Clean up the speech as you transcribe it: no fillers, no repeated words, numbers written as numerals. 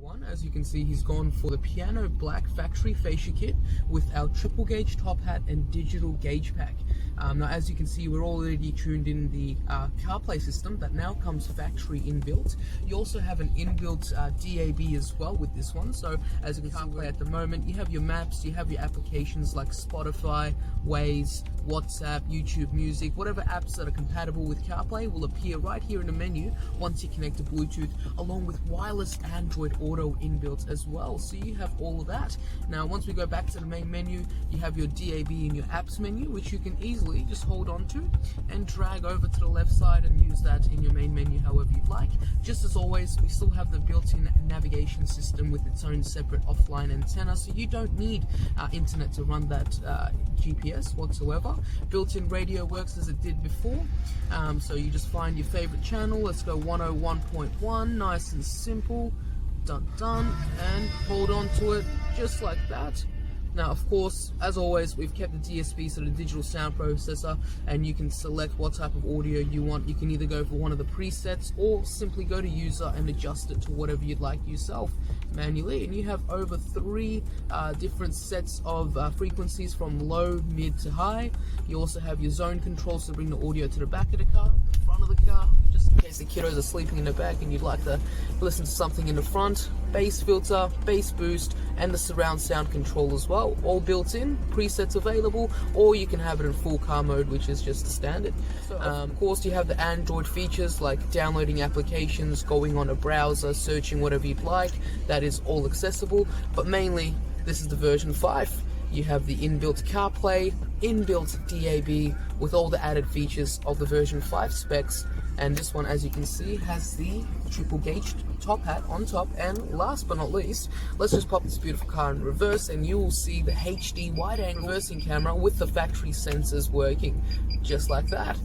One, as you can see, he's gone for the piano black factory fascia kit with our triple gauge top hat and digital gauge pack. Now, as you can see, we're already tuned in the Carplay system that now comes factory inbuilt. You also have an inbuilt DAB as well with this one. So as you can see, Carplay at the moment, you have your maps, you have your applications like Spotify, Waze, WhatsApp, YouTube Music, whatever apps that are compatible with Carplay will appear right here in the menu once you connect to Bluetooth, along with wireless Android Auto inbuilt as well. So you have all of that. Now, once we go back to the main menu, you have your DAB and your apps menu, which you can easily just hold on to and drag over to the left side and use that in your main menu however you'd like. Just as always, we still have the built-in navigation system with its own separate offline antenna, so you don't need internet to run that GPS whatsoever. Built-in radio works as it did before, so you just find your favorite channel. Let's go 101.1, nice and simple, done, and hold on to it just like that. Now, of course, as always, we've kept the DSP, so the digital sound processor, and you can select what type of audio you want. You can either go for one of the presets or simply go to user and adjust it to whatever you'd like yourself manually. And you have over 3 different sets of frequencies from low, mid to high. You also have your zone controls to bring the audio to the back of the car, the front of the car, just in case the kiddos are sleeping in the back and you'd like to listen to something in the front. Bass filter, bass boost, and the surround sound control as well, all built in, presets available, or you can have it in full car mode, which is just the standard. Of course, you have the Android features like downloading applications, going on a browser, searching whatever you'd like. That is all accessible, but mainly this is the version 5. You have the inbuilt CarPlay, inbuilt DAB with all the added features of the version 5 specs, and this one, as you can see, has the triple gauge top hat on top. And last but not least, let's just pop this beautiful car in reverse and you will see the HD wide angle reversing camera with the factory sensors working just like that.